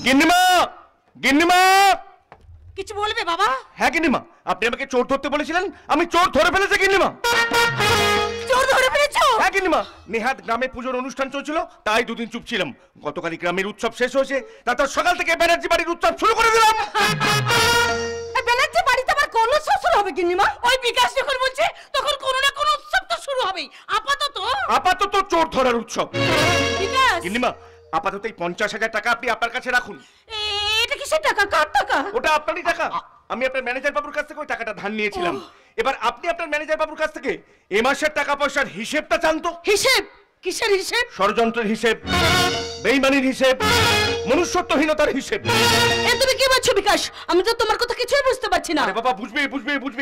গিন্নিমা, গিন্নিমা, কিছু বলবে বাবা? হ্যাঁ গিন্নিমা, আপনি আমাকে চোর ধরতে বলেছিলেন, আমি চোর ধরে ফেলেছি গিন্নিমা। চোর ধরে ফেলেছো? হ্যাঁ গিন্নিমা, নেহাত গ্রামে পুজোর অনুষ্ঠান চলছিল, তাই দুদিন চুপ ছিলাম। গতকালই গ্রামের উৎসব শেষ হয়েছে, তারপর সকাল থেকে ব্যানার্জি বাড়ির উৎসব শুরু করে দিলাম। ব্যানার্জি বাড়িতে আবার কোন উৎসব শুরু হবে গিন্নিমা? ওই বিকাশ যখন বলছে তখন কোনো না কোনো উৎসব তো শুরু হবেই। আপাতত চোর ধরার উৎসব। বিকাশ গিন্নিমা, আপাতত এই 50,000 টাকা আপনি আপনার কাছে রাখুন। এটা কিসের টাকা? কার টাকা? ওটা আপনারই টাকা। আমি আপনার ম্যানেজার বাবুর কাছ থেকে ওই টাকাটা ধার নিয়েছিলাম। এবার আপনি আপনার ম্যানেজার বাবুর কাছ থেকে এ মাসের টাকা পয়সার হিসেবটা জান তো। হিসেব? কিসের হিসেব? ষড়যন্ত্রের হিসেব, বেঈমানির হিসেব, মনুষ্যত্বহীনতার হিসেব। তুমি কি বলছো বিকাশ? আমি তো তোমার কথা কিছুই বুঝতে পারছি না। আরে বাবা, বুঝবে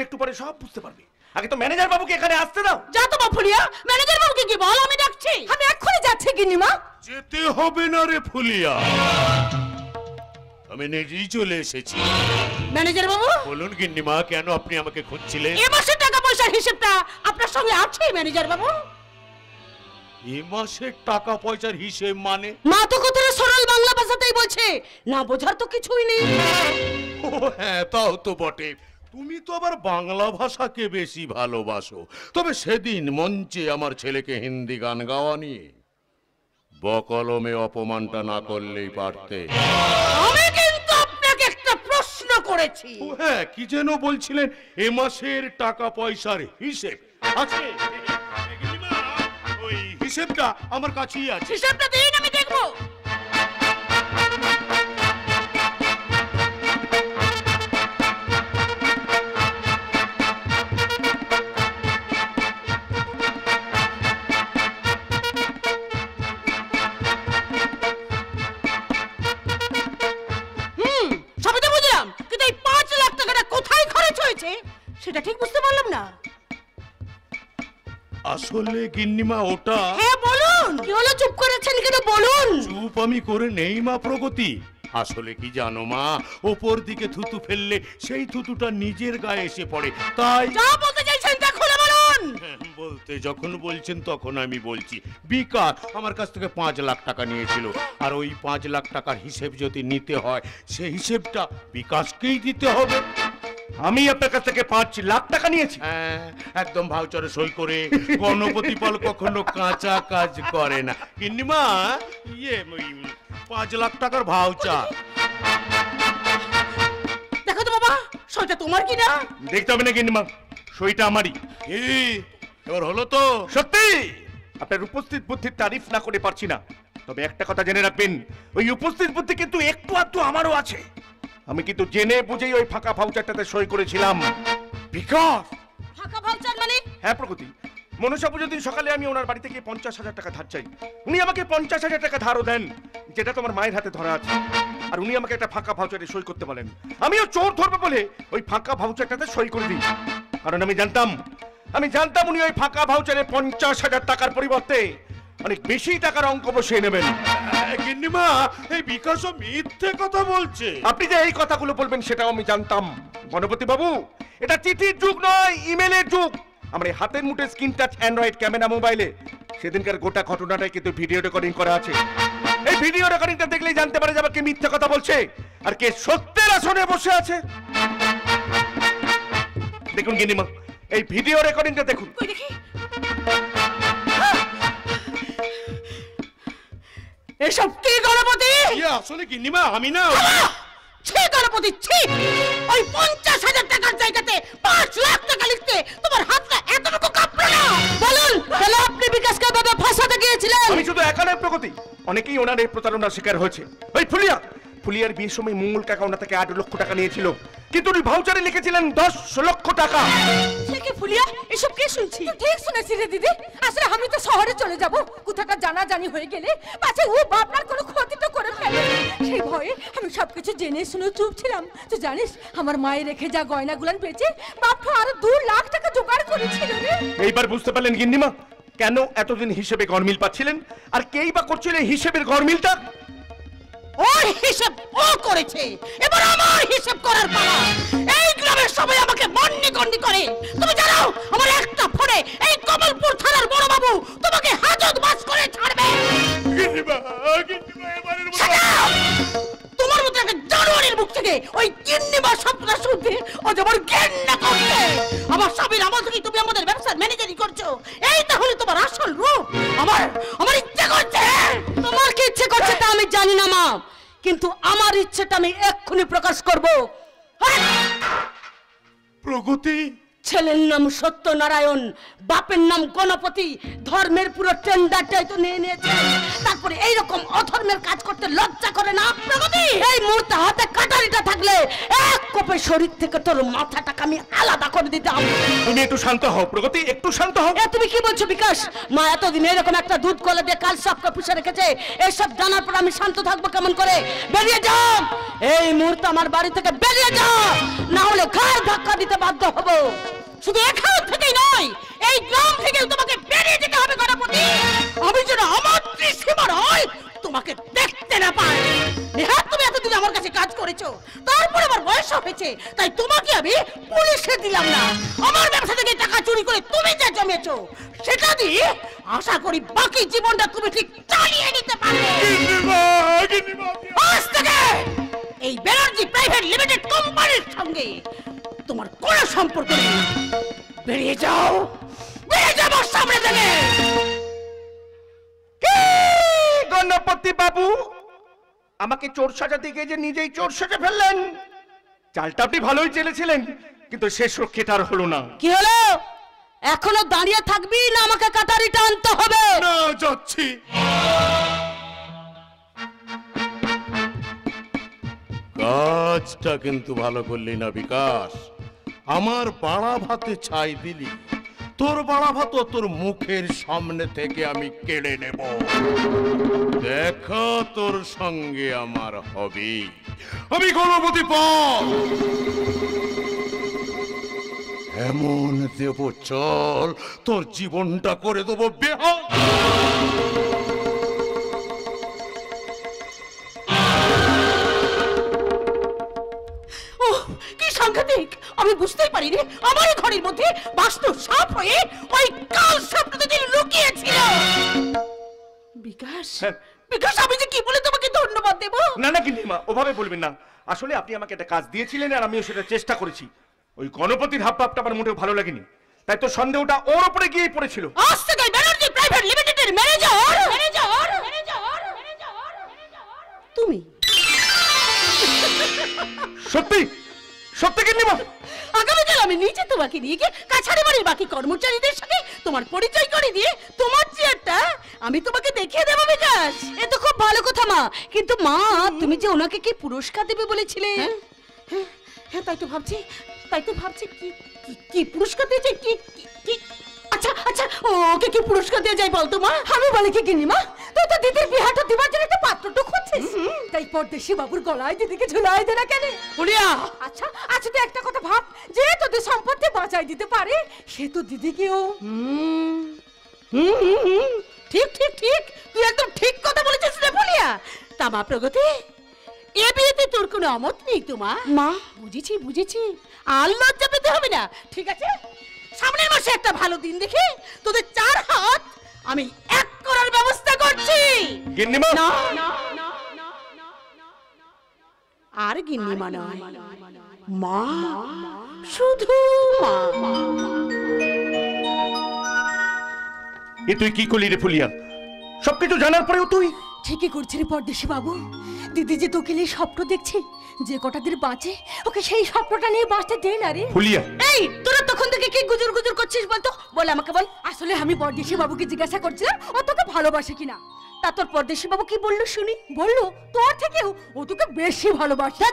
একটু পরে সব বুঝতে পারবে। আগে তো ম্যানেজার বাবুকে এখানে আসতে দাও। যা তো ফুলিয়া, ম্যানেজার বাবুকে কি বল, আমি ডাকছি। আমি এক্ষুনি যাচ্ছি গিন্নিমা। যেতে হবে না রে ফুলিয়া, আমি নিজেই চলে এসেছি। ম্যানেজার বাবু বলুন গিন্নিমা, কেন আপনি আমাকে খুঁজছিলেন? এ মাসের টাকা পয়সার হিসেবটা আপনার সঙ্গে আছে ম্যানেজার বাবু? এ মাসের টাকা পয়সার হিসেব মানে? মা তো কথাটা সরল বাংলা ভাষাতেই বলছে, না বোঝার তো কিছুই নেই। ও হ্যাঁ, তাও তো বটে। তুমি তো আবার বাংলা ভাষাকে বেশি ভালোবাসো। তবে সেদিন মঞ্চে আমার ছেলেকে হিন্দি গান গাওয়া নিয়ে বকলমে অপমানটা না করলেই পারতে। আমি কিন্তু আপনাকে একটা প্রশ্ন করেছি। ও হ্যাঁ, কি যেন বলছিলেন? এ মাসের টাকা পয়সার হিসেব আছে? গিন্নিমা, ওই হিসেবটা আমার কাছেই আছে। হিসেবটা দিন, আমি দেখবো। সবই তো বুঝলাম, কিন্তু এই 5 লাখ টাকাটা কোথায় খরচ হয়েছে সেটা ঠিক বুঝতে পারলাম না। আসলে গিন্নিমা ওটা... হ্যাঁ বলুন, কি হলো? চুপ করেছেন কেন? বলুন। চুপ আমি করে নেই মা প্রগতি। আসলে কি জানো মা, ওপর দিকে থুতু ফেললে সেই থুতুটা নিজের গায়ে এসে পড়ে, তাই... যা বলতে চাইছেন তা খুলে বলুন। বলতে যখন বলছেন তখন আমি বলছি। বিকাশ আমার কাছ থেকে 5 লাখ টাকা নিয়েছিল, আর ওই 5 লাখ টাকার হিসেব যদি নিতে হয় সেই হিসেবটা বিকাশকেই দিতে হবে। আমি আপনার কাছ থেকে 5 লাখ টাকা নিয়েছি? হ্যাঁ, একদম ভাউচারে সই করে। গণপতি পাল কখনো কাঁচা কাজ করে না। গিন্নিমা, 5 লাখ টাকার ভাউচার। দেখো তো বাবা, সইটা তোমার কি না? দেখতে হবে না গিন্নিমা, সইটা আমারই। এবার হলো তো? সত্যি আপনার উপস্থিত বুদ্ধির তারিফ না করে পারছি না। তবে একটা কথা জেনে রাখবেন, ওই উপস্থিত বুদ্ধি কিন্তু একটু আধটু আমারও আছে। আমি কিন্তু জেনে বুঝেই ওই ফাঁকা ভাউচারটাতে সই করেছিলাম। বিকাশ, ফাঁকা ভাউচার মানে? হ্যাঁ প্রগতি, মনসা পুজোর দিন সকালে আমি ওনার বাড়ি থেকে 50,000 টাকা ধার চাই। উনি আমাকে 50,000 টাকা ধারও দেন, যেটা তোমার মায়ের হাতে ধরা আছে। আর উনি আমাকে একটা ফাঁকা ভাউচারে সই করতে বলেন। আমিও চোর ধরবে বলে ওই ফাঁকা ভাউচারটাতে সই করে দিই। কারণ আমি জানতাম উনি ওই ফাঁকা ভাউচারে 50,000 টাকার পরিবর্তে অনেক বেশি টাকার অঙ্ক বসিয়ে নেবেন। গিন্নিমা, এই বিকাশও মিথ্যে কথা বলছে। আপনি যে এই কথাগুলো বলবেন সেটাও আমি জানতাম। গণপতি বাবু, এটা চিঠির যুগ নয়, ইমেলের যুগ। আমার এই হাতের মুঠে স্ক্রিন টাচ অ্যান্ড্রয়েড ক্যামেরা মোবাইলে সেদিনকার গোটা ঘটনাটাই কিন্তু ভিডিও রেকর্ডিং করা আছে। এই ভিডিও রেকর্ডিংটা দেখলেই জানতে পারা যাবে কে মিথ্যে কথা বলছে আর কে সত্যের আসনে বসে আছে। দেখুন গিন্নিমা, এই ভিডিও রেকর্ডিংটা দেখুন। দেখি। এসব কি গণপতি? আসলে গিন্নিমা আমি না... ছি গণপতি, ছি! ওই 50,000 টাকার জায়গাতে 5 লাখ টাকা লিখতে তোমার হাতটা এতটুকু কাঁপলো না? বলুন, তাহলে আপনি বিকাশকে ভাবে ফাঁসাতে গিয়েছিলেন? আমি শুধু একা নয় প্রগতি, অনেকেই ওনার এই প্রতারণার শিকার হয়েছে। ওই ফুলিয়ার বিয়ের সময় মঙ্গল কাকা ওনা থেকে 8 লক্ষ টাকা নিয়েছিল, কিন্তু উনি ভাউচারে লিখেছিলেন 10 লক্ষ টাকা। সে কি ফুলিয়া, এসব কি শুনছি? ঠিক শুনেছি রে দিদি। আসলে আমি তো শহরে চলে যাব, কোথাকার জানাজানি হয়ে গেলে পাছে ও আপনার কোনো ক্ষতি তো করে ফেলে। সেই ভয়ে আমি সবকিছু জেনে শুনে চুপ ছিলাম। তুই জানিস, আমার মায়ের রেখে যা গয়নাগুলান বেচে বাপু আরো 2 লাখ টাকা জোগাড় করেছিল রে। এইবার বুঝতে পারলেন গিন্নিমা, কেন এতদিন হিসেবে গরমিল পাচ্ছিলেন, আর কেই বা করছিল হিসেবের গরমিলটা? ওর হিসাব ও করেছে, এবার আমার হিসাব করার পালা। এই গ্রামের সবাই আমাকে গন্ডি করে। তুমি জানো, আমার একটা ফোনে এই কমলপুর থানার বড় বাবু তোমাকে হাজত বাস করে ছাড়বে। গিন্নিমা, এবারের মতো... ওই গিন্নিমা স্বপ্নটা শুনতে ও যেমন ঘেন্না করছে। আমার স্বামীর আমল থেকে তুমি আমাদের ব্যবসার ম্যানেজারই করছো, এই তাহলে তোমার আসল রূপ। আমার আমার ইচ্ছে করছে। তোমার কি ইচ্ছে করছে তা আমি জানি না মা, কিন্তু আমার ইচ্ছেটা আমি এক্ষুনি প্রকাশ করব। প্রগতি, ছেলের নাম সত্যনারায়ণ, বাপের নাম গণপতি, ধর্মের পুরো টেন্ডারটাই তো নিয়ে নিয়েছে, তারপরে এইরকম অধর্মের কাজ করতে লজ্জা করে না? প্রগতি, এই মুহূর্তে হাতে কাটারিটা থাকলে এক কোপে শরীর থেকে তোর মাথাটাকে আমি আলাদা করে দিতাম। তুমি একটু শান্ত হও প্রগতি, একটু শান্ত হও। এ তুমি কি বলছো বিকাশ? মা এতদিন এরকম একটা দুধ কলে দিয়ে কাল সবকে পুষে রেখেছে, এসব জানার পর আমি শান্ত থাকবো কেমন করে? বেরিয়ে যাও এই মুহূর্তে আমার বাড়ি থেকে, বেরিয়ে যাও, না হলে ঘাড় ধাক্কা দিতে বাধ্য হবো। শুধু এখান থেকেই নয়, এই গ্রাম থেকেও তোমাকে বেরিয়ে যেতে হবে গণপতি। আমি যেন আমার ত্রিসীমার হয় তোমাকে দেখতে না পাই। নেহাত তুমি এতদিন আমার কাছে কাজ করেছো, তারপর আমার বয়স হয়েছে, তাই তোমাকে আমি পুলিশে দিলাম না। আমার ব্যবসা থেকে টাকা চুরি করে তুমি যা জমেছো সেটা দিয়ে আশা করি বাকি জীবনটা তুমি ঠিক চালিয়ে নিতে পারবে। আজ থেকে এই ব্যানার্জি প্রাইভেট লিমিটেড কোম্পানির সঙ্গে তোমার কোনো সম্পর্ক নেই। বেরিয়ে যাও, বেরিয়ে যাও আমার সামনে থেকে। গণপতি বাবু, আমাকে চোর সাজাতে গিয়ে যে নিজেই চোর সাজা ফেললেন। চালটা আপনি ভালোই চেলেছিলেন, কিন্তু শেষ রক্ষেটা আর হলো না। কি হলো? এখনো দাঁড়িয়ে থাকবি না আমাকে কাটারিটা আনতে হবে? না, যাচ্ছি। কাজটা কিন্তু ভালো করলি না বিকাশ। আমার বাড়া ভাতে ছাই দিলি, তোর বাড়া ভাত তোর মুখের সামনে থেকে আমি কেড়ে নেব। দেখা তোর সঙ্গে আমার হবে। আমি গণপতি পাল, এমন দেব চল তোর জীবনটা করে দেবো বেহাল। কি সাংঘাতিক! আমি বুঝতেই পারিনি আমার এই ঘরের মধ্যে বাস্তব সাপ হয়ে ওই কাল সাপটা দিন লুকিয়েছিল। বিকাশ, হ্যাঁ। বিকাশ, আমি যে কি বলে তোমাকে ধন্যবাদ দেব? না না গিন্নিমা, ওভাবে বলবেন না। আসলে আপনি আমাকে একটা কাজ দিয়েছিলেন আর আমিও সেটা চেষ্টা করেছি। ওই গণপতির হাব ভাবটা আমার মোটেও ভালো লাগেনি, তাই তো সন্দেহটা ওর উপরে গিয়ে পড়েছিল। আজ থেকে ব্যানার্জি প্রাইভেট লিমিটেডের ম্যানেজার তুমি। সত্যি সত্যি গিন্নিমা? আগামীকাল আমি নিজে তোমাকে নিয়ে গিয়ে কাছারি বাড়ির বাকি কর্মচারীদের সাথে তোমার পরিচয় করে দিয়ে তোমার চেয়ারটা আমি তোমাকে দেখিয়ে দেবো। বিকাশ, এ তো খুব ভালো কথা মা, কিন্তু মা তুমি যে ওনাকে কি পুরস্কার দেবে বলেছিলে? হ্যাঁ, তাই তো ভাবছি কি কি পুরস্কার দিয়ে যায়, কি কি আচ্ছা আচ্ছা, ওকে কি পুরস্কার দিয়ে যায় বলতো মা? আমি বলি কি গিন্নিমা, তুই তো দিদির বিহাটা দিবার জন্য একটা পাত্রটা খুঁজছিস, তাই পরদেশি বাবুর গলায় দিদিকে ঝুলাই দে না কেন? হুলিয়া, আচ্ছা আচ্ছা, তুই একটা কথা ভাব, যে তোদের সম্পত্তি বাঁচাই দিতে পারে সে তো দিদিকেও। ঠিক ঠিক ঠিক, তুই একদম ঠিক কথা বলেছিস রে হুলিয়া। তা মা প্রগতি, এ বিয়েতে তোর কোনো অমত নেই তো মা? মা, বুঝেছি, আর লজ্জা পেতে হবে না। ঠিক আছে, সামনের মাসে একটা ভালো দিন দেখে তোদের 4 হাত আমি এক করার ব্যবস্থা করছি। গিন্নিমা, আর গিন্নিমা নয়, মা, শুধু মা। এ তুই কি করলি রে ফুলিয়া? সবকিছু জানার পরেও তুই? ঠিকই করছি রে পরদেশি বাবু, দিদি যে তোকে নিয়ে স্বপ্ন দেখছে, যে কটা দিন বাঁচে ওকে সেই স্বপ্নটা নিয়ে বাঁচতে দে না রে। ফুলিয়া, এই তোরা তখন থেকে কি গুজুর গুজুর করছিস বলতো? বল আমাকে বল। আসলে আমি পরদেশি বাবুকে জিজ্ঞাসা করছিলাম ও তোকে ভালোবাসে কিনা। তা তোর পরদেশি বাবু কি বললো শুনি? বললো তোর থেকেও ও তোকে বেশি ভালোবাসে।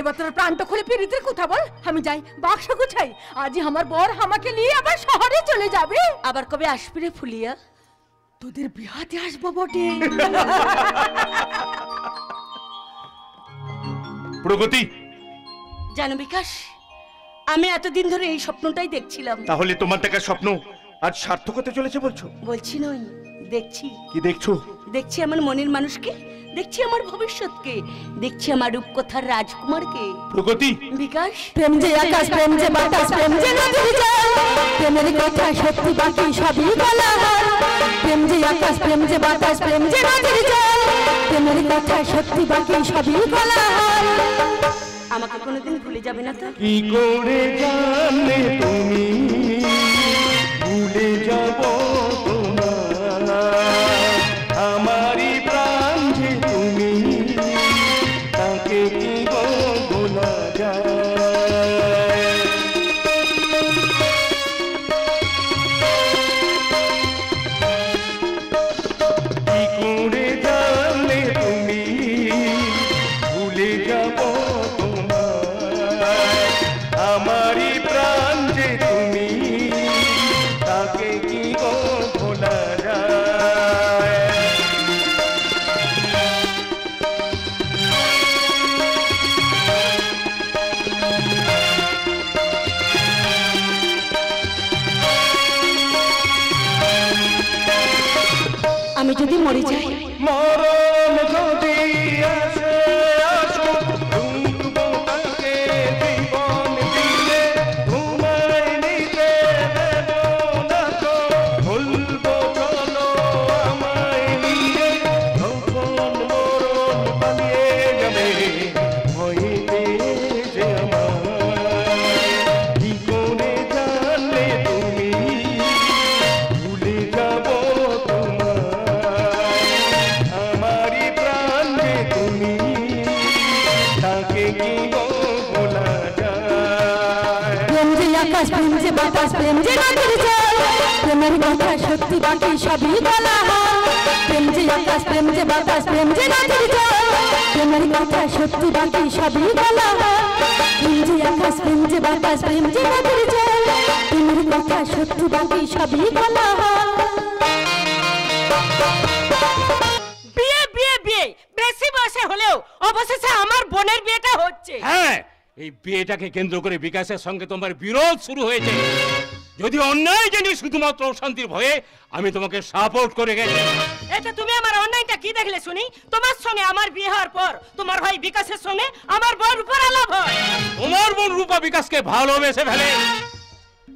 এবার তোর প্রাণটা খুলে পিরিতের কথা বল। আমি যাই বাক্স গুছাই, আজই আমার বর আমাকে নিয়ে আবার শহরে চলে যাবে। আবার কবে আসবি রে ফুলিয়া? তোদের বিহাতে আসবো বটে। প্রগতি, জানো বিকাশ, আমি এতদিন ধরে এই স্বপ্নটাই দেখছিলাম। তাহলে তোমার দেখা স্বপ্ন আজ সার্থক হতে চলেছে বলছো? বলছি নই, দেখছি। কি দেখছো? দেখছি আমার মনের মানুষকে, দেখছি আমার ভবিষ্যৎকে, দেখছি আমার রূপকথার রাজকুমারকে। প্রগতি, বিকাশ, প্রেম যে আকাশ, প্রেম যে বাতাস, প্রেম যে নদীর জল, প্রেমের কথা সত্যি বাকি সবই বলা হয়। প্রেম যে আকাশ, প্রেম যে বাতাস, প্রেম যে নদীর জল, প্রেমের কথা সত্যি বাকি সবই বলা হয়। আমাকে কোনোদিন ভুলে যাবে না তো? কি করে জানলে তুমি ভুলে যাব তোমার, আমারই প্রাণ যে তুমি, তাকে কি গো ভোলা যায়। কি করে জানলে তুমি ভুলে যাব আমারই প্রাণ যে তুমি, তাকে কি গো ভোলা যায়। আমি যদি মরে যাই, মরণ যদি আসে আসুক, ডুববো তাকে জীবন দিয়ে, ঘুমাই নিতে দেব না তো, ভুলবো চলো আমায় নিয়ে, যখন মরণ পালিয়ে যাবে ভয়েতে যে আমার। কি করে জানলে তুমি ভুলে যাব তোমার, আমারই প্রাণ যে তুমি, তাকে কি গো ভোলা যায়। প্রেম যে আকাশ, প্রেম যে বাতাস, প্রেম যে নদীর জল, প্রেমের কথা সত্যি বাকি সবই বলা হয়। প্রেম যে আকাশ, প্রেম যে বাতাস, প্রেম যে নদীর জল, প্রেমের কথা সত্যি বাকি সবই বলা হয়। প্রেম যে আকাশ, প্রেম যে বাতাস, প্রেম যে নদীর জল, প্রেমের কথা সত্যি বাকি সবই বলা হয়। বিয়ে বিয়ে বিয়ে, বেশি বয়সে হলেও অবশেষে আমার বোনের বিয়েটা হচ্ছে। হ্যাঁ, এই বিয়েটাকে কেন্দ্র করে বিকাশের সঙ্গে তোমার বিরোধ শুরু হয়েছে। যদি অন্যায় জানি শুধুমাত্র শান্তির ভয়ে আমি তোমাকে সাপোর্ট করে গেছি। এটা তুমি আমার অন্যায়টা কি দেখলে শুনি? তোমার সঙ্গে আমার বিয়ে হওয়ার পর তোমার ভাই বিকাশের সঙ্গে আমার বোন উপর আলাপ হয়। তোমার বোন রূপা বিকাশকে ভালোবেসে ফেলে,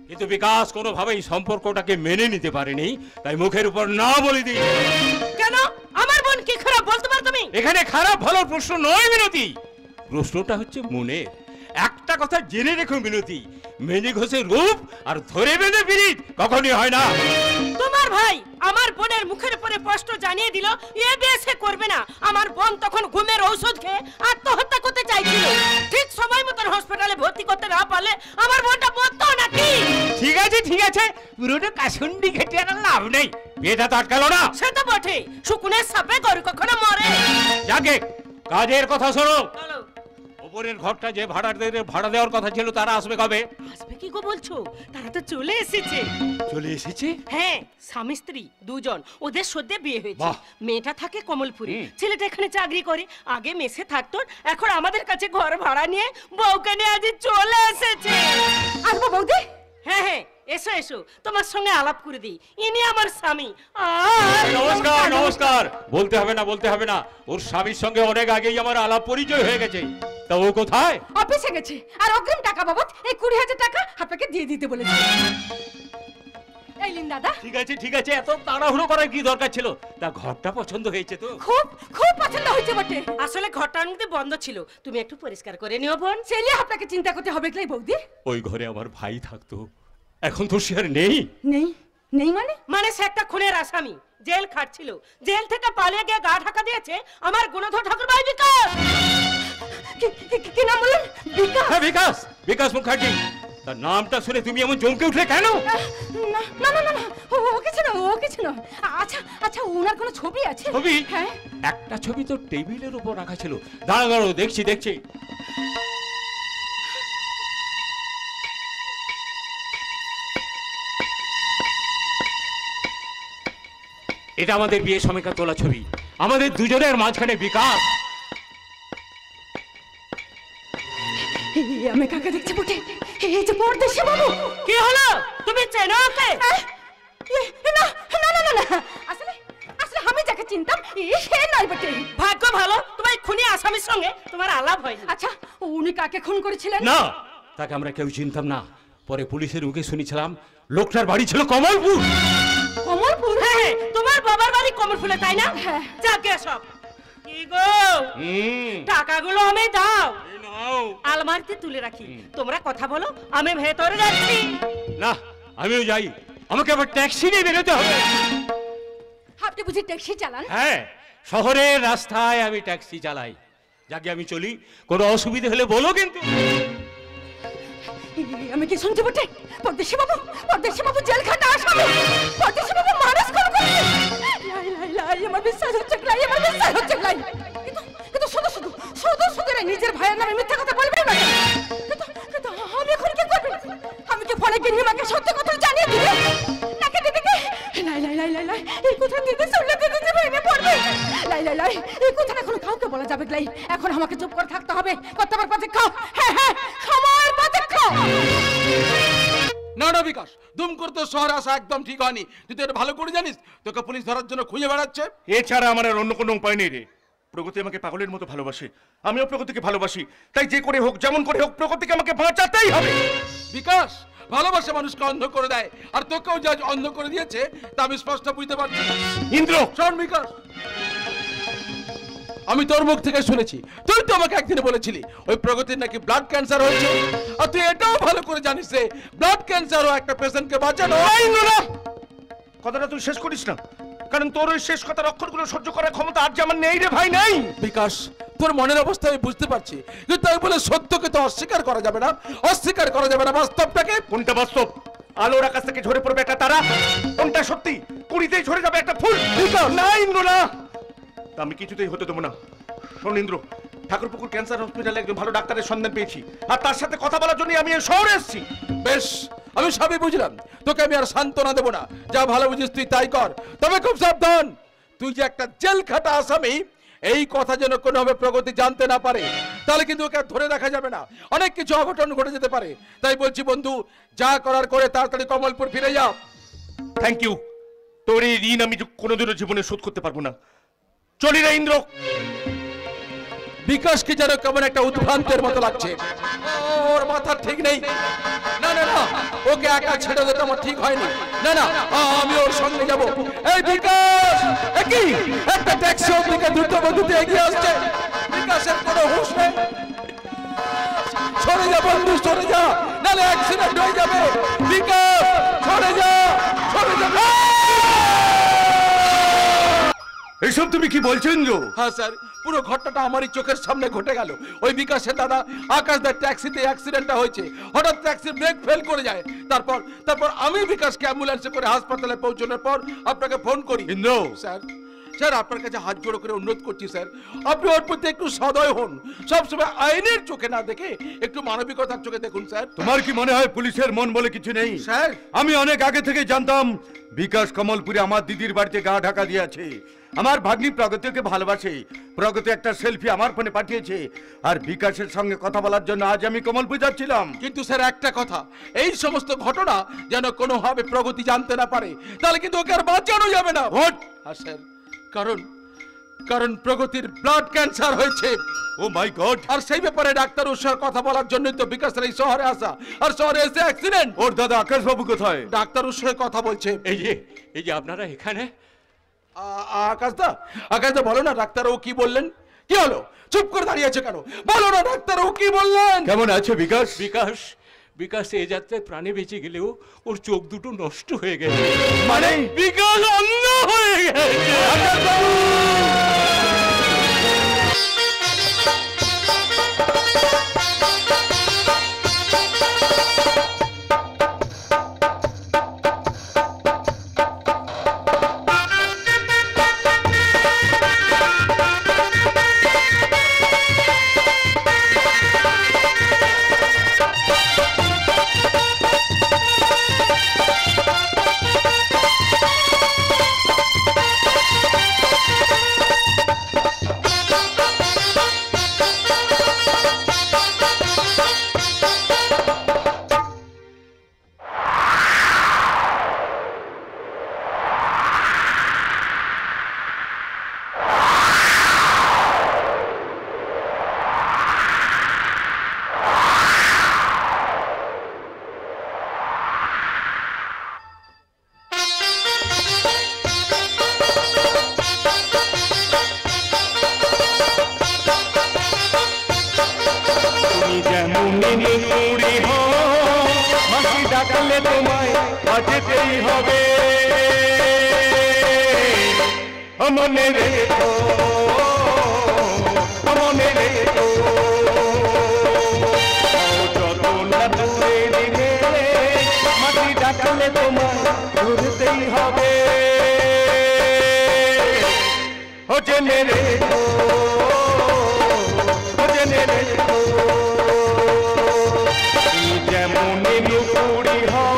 কিন্তু বিকাশ কোনোভাবেই সম্পর্কটাকে মেনে নিতে পারেনি, তাই মুখের উপর না বলে দিই। কেন? আমার বোন কি খারাপ বলতে পারো তুমি? এখানে খারাপ ভালোর প্রশ্ন নয় মিনতি, প্রশ্নটা হচ্ছে মনের। একটা কথা জেনে রেখো মিনতি, মেনে ঘষে রূপ আর ধরে বেঁধে পিরিত কখনই হয় না। তোমার ভাই আমার বোনের মুখের উপরে স্পষ্ট জানিয়ে দিল এ বিয়ে সে করবে না। আমার বোন তখন ঘুমের ঔষধ খেয়ে আত্মহত্যা করতে চাইছিল। ঠিক সময় মতন হসপিটালে ভর্তি করতে না পারলে আমার বোনটা মরতো নাকি? ঠিক আছে, পুরোটা কাসুন্ডি ঘেটে আর লাভ নেই, বিয়েটা তো আটকালো না। সে তো বটে, শুকুনের সাপে গরু কখনো মরে। যাকে কাজের কথা শোনো, চলো। ওপরের ঘরটা যে ভাড়া দেওয়ার কথা ছিল তারা আসবে কবে? আসবে কি গো বলছো? তারা তো চলে এসেছে। চলে এসেছে? হ্যাঁ, স্বামী স্ত্রী দুজন, ওদের সদ্যে বিয়ে হয়েছে। বাহ। মেয়েটা থাকে কমলপুরে, ছেলেটা এখানে চাকরি করে। আগে মেসে থাকতো, এখন আমাদের কাছে ঘর ভাড়া নিয়ে বউকে নিয়ে আজ চলে এসেছে। আসবো বৌদি? হ্যাঁ হ্যাঁ, এসো এসো, তোমার সঙ্গে আলাপ করে দিই। ইনি আমার স্বামী। নমস্কার। বলতে হবে না, ওর স্বামীর সঙ্গে অনেক আগেই আমার আলাপ পরিচয় হয়ে গেছে। তা ও কোথায়? অফিসে গেছে, আর অগ্রিম টাকা বাবদ এই 20,000 টাকা আপনাকে দিয়ে দিতে বলেছে। এই লিন দাদা। ঠিক আছে, এত তাড়াহুড়ো করার কি দরকার ছিল? তা ঘরটা পছন্দ হয়েছে তো? খুব খুব পছন্দ হয়েছে বটে। আসলে ঘরটার মধ্যে বন্ধ ছিল, তুমি একটু পরিষ্কার করে নিও বোন। সেলিয়ে আপনাকে চিন্তা করতে হবে কি বৌদি? ওই ঘরে আমার ভাই থাকতো, এখন তো সে আর নেই। নেই নেই মানে সে একটা খুনের আসামি, জেল খাটছিল। জেল থেকে পালিয়ে গিয়ে গা ঢাকা দিয়েছে আমার গুণধর ঠাকুর ভাই বিকাশ। কি নাম বললেন? বিকাশ? হ্যাঁ, বিকাশ মুখার্জি। তার নামটা শুনে তুমি এমন চমকে উঠলে কেন? না, ও কিছু না। আচ্ছা ওনার কোনো ছবি আছে? ছবি? হ্যাঁ। একটা ছবি তো টেবিলের উপর রাখা ছিল। দাঁড়াও, দেখছি। এটা আমাদের বিয়ের সময়কার তোলা ছবি, আমাদের দুজনের মাঝখানে বিকাশ। আমি কাকে দেখছি বটে? এই যে পরদেশি বাবু। কি হলো? তুমি চেনো ওকে? না, আসলে আমি যাকে চিনতাম সে নয় বটে। ভাগ্য ভালো তোমার খুনি আসামির সঙ্গে তোমার আলাপ হয়নি। আচ্ছা উনি কাকে খুন করেছিলেন? না, তাকে আমরা কেউ চিনতাম না। পরে পুলিশের মুখে শুনেছিলাম লোকটার বাড়ি ছিল কমলপুর। কমলপুর? হ্যাঁ, তোমার বাবার বাড়ি কমলপুরে, তাই না? হ্যাঁ। যাকে সব কি গো, টাকাগুলো আমি দাও, আলমারিতে তুলে রাখি। তোমরা কথা বলো, আমি ভেতরে যাচ্ছি। না, আমিও যাই। আমাকে আবার ট্যাক্সি নিয়ে বেরোতে হবে। আপনি বুঝি ট্যাক্সি চালান? হ্যাঁ, শহরের রাস্তায় আমি ট্যাক্সি চালাই। যাকে আমি চলি, কোনো অসুবিধা হলে বলো কিন্তু। আমি কি শুনছি বটে? পরদেশি বাবু জেলখানা আসামি, পরদেশি বাবু মানুষ খুন করেছে। লাই লাই লাই, আমার বিশ্বাস হচ্ছে লাই, আমার বিশ্বাস হচ্ছে লাই। কিন্তু শুধু রে নিজের ভাইয়ের নামে মিথ্যা কথা বলবেন না। কিন্তু আমি এখন কি করব? আমি কি ফলে গিন্নিমাকে সত্য কথা জানিয়ে দিব নাকি দিদিকে? লাই লাই লাই লাই লাই, এই কথা দিদি শুনলে দিদি যে ভেঙে পড়বে। লাই লাই লাই, এই কথাটা এখন কাউকে বলা যাবে লাই। এখন আমাকে চুপ করে থাকতে হবে। কতবার পাতে খাও, হ্যাঁ হ্যাঁ, সময়ের পাতে খাও। না না বিকাশ, দুম করে তো শহরে আসা একদম ঠিক হয়নি। তুই তো এটা ভালো করে জানিস তোকে পুলিশ ধরার জন্য খুঁজে বেড়াচ্ছে। এছাড়া আমার আর অন্য কোনো উপায় নেই রে। প্রগতি আমাকে পাগলের মতো ভালোবাসে, আমিও প্রগতিকে ভালোবাসি। তাই যে করে হোক, যেমন করে হোক, প্রগতিকে আমাকে বাঁচাতেই হবে। বিকাশ, ভালোবাসা মানুষকে অন্ধ করে দেয়, আর তোকেও যা অন্ধ করে দিয়েছে তা আমি স্পষ্ট বুঝতে পারছি। ইন্দ্র, শোন বিকাশ, আমি তোর মুখ থেকে শুনেছি, তুই তো আমাকে একদিন বলেছিলি ওই প্রগতির নাকি ব্লাড ক্যান্সার হয়েছে। আর তুই এটাও ভালো করে জানিস যে ব্লাড ক্যান্সারও একটা পেশেন্টকে বাঁচানো। কথাটা তুই শেষ করিস না, কারণ তোর ওই শেষ কথার অক্ষরগুলো সহ্য করার ক্ষমতা আজ আমার নেই রে ভাই, নেই। বিকাশ, তোর মনের অবস্থা আমি বুঝতে পারছি, কিন্তু তাই বলে সত্যকে তো অস্বীকার করা যাবে না, অস্বীকার করা যাবে না বাস্তবটাকে। কোনটা বাস্তব? আলোর আকাশ থেকে ঝরে পড়বে একটা তারা, কোনটা সত্যি? কুড়িতেই ঝরে যাবে একটা ফুল। না ইন্দ্র না, তা আমি কিছুতেই হতে দেবো না। শোন ইন্দ্র, ঠাকুরপুকুর ক্যান্সার হসপিটালে একজন ভালো ডাক্তারের সন্ধান পেয়েছি, আর তার সাথে কথা বলার জন্য আমি এই শহরে এসেছি। বেশ, আমি সবই বুঝলাম, তোকে আমি আর সান্ত্বনা দেবো না। যা ভালো বুঝিস তুই তাই কর, তবে খুব সাবধান। তুই যে একটা জেল খাটা আসামি, এই কথা যেন কোনোভাবে প্রগতি জানতে না পারে, তাহলে কিন্তু ওকে ধরে রাখা যাবে না। অনেক কিছু অঘটন ঘটে যেতে পারে। তাই বলছি বন্ধু, যা করার করে তাড়াতাড়ি কমলপুর ফিরে যা। Thank you. তোর এই ঋণ আমি কোনোদিনও জীবনে শোধ করতে পারবো না। চলি রে ইন্দ্র। বিকাশকে যেন কেমন একটা উদ্ভ্রান্তের মতো লাগছে, ওর মাথা ঠিক নেই। না না না, ওকে একা ছেড়ে দিতে আমার ঠিক হয়নি। না না, আমি ওর সঙ্গে যাব। এই বিকাশ, কি একটা ট্যাক্সি ওর দিকে দ্রুত গতিতে এগিয়ে আসছে। বিকাশের কোনো হুঁশ নেই। সরে যা বন্ধু, সরে যা, নাহলে অ্যাক্সিডেন্ট হয়ে যাবে। বিকাশ, সরে যা, সরে যা। এসব তুমি কি বলছেন ইন্দ্র? হ্যাঁ স্যার, পুরো ঘটনাটা আমারই চোখের সামনে ঘটে গেল। ওই বিকাশের দাদা আকাশদার ট্যাক্সিতে অ্যাক্সিডেন্টটা হয়েছে। হঠাৎ ট্যাক্সির ব্রেক ফেল করে যায়। তারপর আমি বিকাশকে অ্যাম্বুলেন্সে করে হাসপাতালে পৌঁছানোর পর আপনাকে ফোন করি। ইন্দ্র, স্যার আপনার কাছে হাত জোড়ো করে অনুরোধ করছি স্যার, আপনি ওর প্রতি একটু সদয় হন। সবসময় আইনের চোখে না দেখে একটু মানবিকতার চোখে দেখুন স্যার। তোমার কি মনে হয় পুলিশের মন বলে কিছু নেই? স্যার, আমি অনেক আগে থেকে জানতাম বিকাশ কমলপুরে আমার দিদির বাড়িতে গা ঢাকা দিয়েছে। আমার ভাগ্নি প্রগতিকে ভালোবাসে। প্রগতি একটা সেলফি আমার ফোনে পাঠিয়েছে, আর বিকাশের সঙ্গে কথা বলার জন্য আজ আমি কমলপুর যাচ্ছিলাম। কিন্তু স্যার একটা কথা, এই সমস্ত ঘটনা যেন কোনোভাবে প্রগতি জানতে না পারে, তাহলে কিন্তু ওকে আর বাঁচানো যাবে না। হোট! হ্যাঁ স্যার, কারণ প্রগতির ব্লাড ক্যান্সার হয়েছে। ও মাই গড! আর সেই ব্যাপারে ডাক্তার ওর সঙ্গে কথা বলার জন্যই তো বিকাশের এই শহরে আসা। আর শহরে এসে অ্যাক্সিডেন্ট। ওর দাদা আকাশ বাবু কোথায়? ডাক্তার ওর সঙ্গে কথা বলছে। এই যে আপনারা এখানে। আকাশদা, বলো না ডাক্তার ও কি বললেন? কি হলো? চুপ করে দাঁড়িয়ে আছে কেন? বলো না ডাক্তার ও কি বললেন? কেমন আছে বিকাশ? বিকাশ এই যাত্রায় প্রাণে বেঁচে গেলেও ওর চোখ দুটো নষ্ট হয়ে গেছে। মানে বিকাশ অন্ধ হয়ে গেছে। আকাশ বাবু! তোমায় বাজতেই হবে। মনে রেখো, মনে রেখো, যত না দূরে দিলে মাটি ডাকলে তোমায় ধরতেই হবে। ও জেনে রেখো, ও জেনে রেখো, যেমনই নুপুরি হও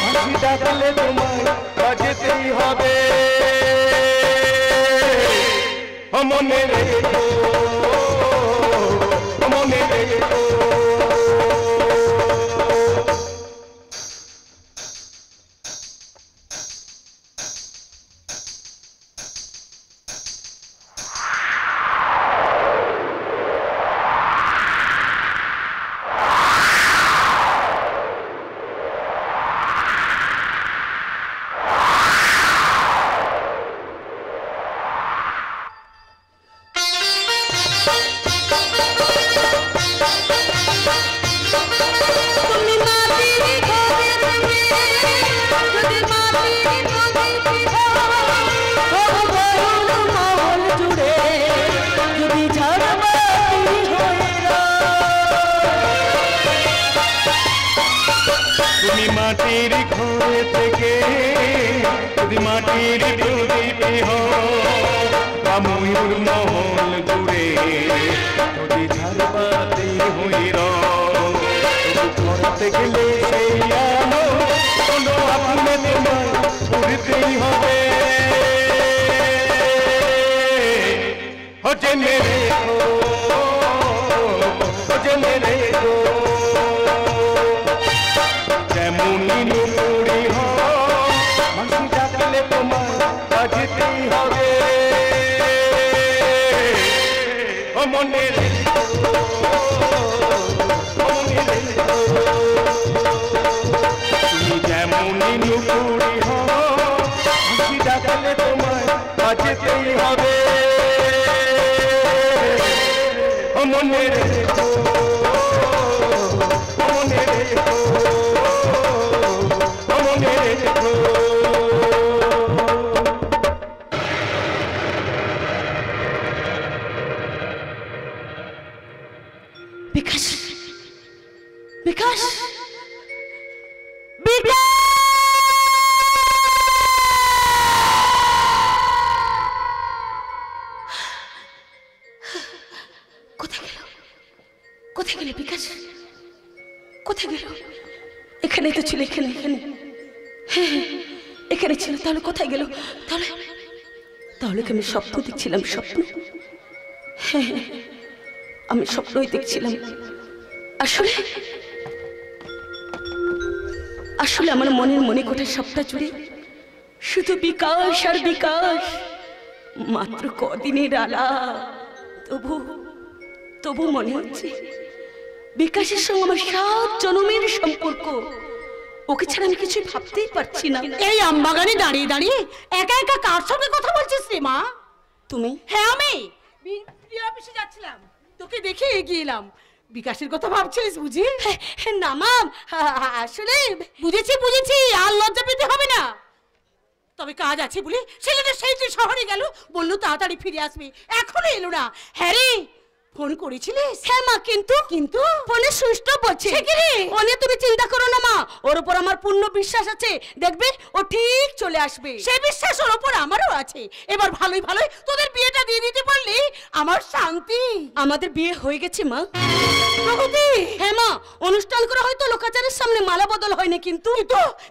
মাটি ডাকলে তোমায় বাজতেই হবে। মনে রেখো, মনে রেখো। মাটির ঘরে থেকে যদি মাটির প্রদীপে ময়ূর মহল জুড়ে যদি ঝাড়বাতি হইর করতে গেলে সেই আলো কোনো আপনি তোমায় উড়তেই হবে। জেনে রেখো, জেনে রেখো, যেমনই নুপুরি হও মাটি ডাকলে তোমায় বাজতেই হবে। ও মনে রেখো, মনে রেখো, তুমি যেমনই নুপুরি হও মাটি ডাকলে তোমায় বাজতেই হবে। ও মনে রেখো, মনে রেখো, মনে রেখো। বিকাশ, বিকাশ, বিকাশ! কোথায় গেল, কোথায় গেল বিকাশ, কোথায় গেল? এখানেই তো ছিল, এখানে, এখানে, হ্যাঁ এখানে ছিল। তাহলে কোথায় গেল? তাহলে তাহলে কি আমি স্বপ্ন দেখছিলাম? স্বপ্ন, হ্যাঁ আমি স্বপ্নই দেখছিলাম। আসলে আসলে আমার মনের মনে কোঠায় সবটা জুড়ে শুধু বিকাশ আর বিকাশ। মাত্র কদিনের আলা, তবু তবু মনে হচ্ছে বিকাশের সঙ্গে আমার 7 জন্মের সম্পর্ক। ওকে ছাড়া আমি কিছু ভাবতেই পারছি না। এই আমবাগানে দাঁড়িয়ে দাঁড়িয়ে একা একা কার সঙ্গে কথা বলছিস রে মা? তুমি? হ্যাঁ আমি অফিসে যাচ্ছিলাম, তোকে দেখে এগিয়ে এলাম। বিকাশের কথা ভাবছিস বুঝি? না মা, আসলে বুঝেছি বুঝেছি, আর লজ্জা পেতে হবে না। তবে কাজ আছে বলে ছেলেটা সেই যে শহরে গেল, বললো তাড়াতাড়ি ফিরে আসবে, এখনো এলো না। হ্যাঁ রে, ফোন করেছিলিস? হ্যাঁ মা, কিন্তু কিন্তু ফোনে সুইচ অফ বলছে। ও নিয়ে তুমি চিন্তা করো না মা, ওর উপর আমার পূর্ণ বিশ্বাস আছে। দেখবে ও ঠিক চলে আসবে। সেই বিশ্বাস ওর উপর আমারও আছে। এবার ভালোই ভালোই তোদের বিয়েটা দিয়ে দিতে পারলে আমার শান্তি। আমাদের বিয়ে হয়ে গেছে মা। প্রগতি? হ্যাঁ মা, অনুষ্ঠান করা হয়তো লোকাচারের সামনে, মালা বদল হয়নি। কিন্তু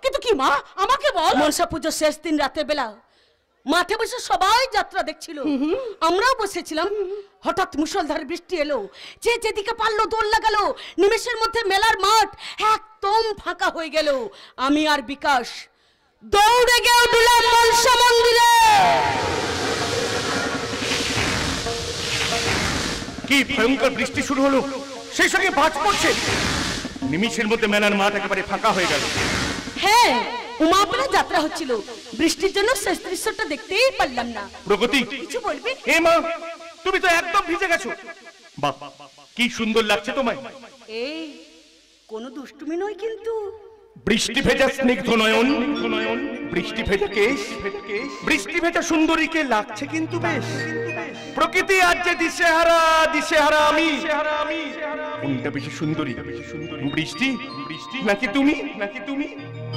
কিন্তু কি মা, আমাকে বল। মনসা পুজোর শেষ দিন রাতের বেলা মাঠে বসে সবাই যাত্রা দেখছিল, আমরাও বসেছিলাম। হঠাৎ মুষলধারে বৃষ্টি এলো, যে যেদিকে পারলো দোল লাগালো। নিমেষের মধ্যে মেলার মাঠ একদম ফাঁকা হয়ে গেল। আমি আর বিকাশ দৌড়ে গিয়ে উঠলাম মনসা মন্দিরে। কি ভয়ঙ্কর বৃষ্টি শুরু হলো, সেই সঙ্গে বাজ পড়ছে। নিমিষের মধ্যে মেলার মাঠ একেবারে ফাঁকা হয়ে গেল। হ্যাঁ, উমাপাড়া যাত্রা হচ্ছিল, বৃষ্টির জন্য শেষ দৃশ্যটা দেখতেই পারলাম না। প্রগতি, কিছু বলবি? হে মা, তুমি তো একদম ভিজে গেছো। বাহ, কি সুন্দর লাগছে তোমায়। এই কোনো দুষ্টুমি নয় কিন্তু। বৃষ্টি ভেজা স্নিগ্ধ নয়ন, বৃষ্টি ভেজা কেশ, বৃষ্টি ভেজা সুন্দরীকে লাগছে কিন্তু বেশ। প্রকৃতি আজ যে দিশেহারা, দিশেহারা আমি। কোনটা বেশি সুন্দরী, বৃষ্টি নাকি তুমি?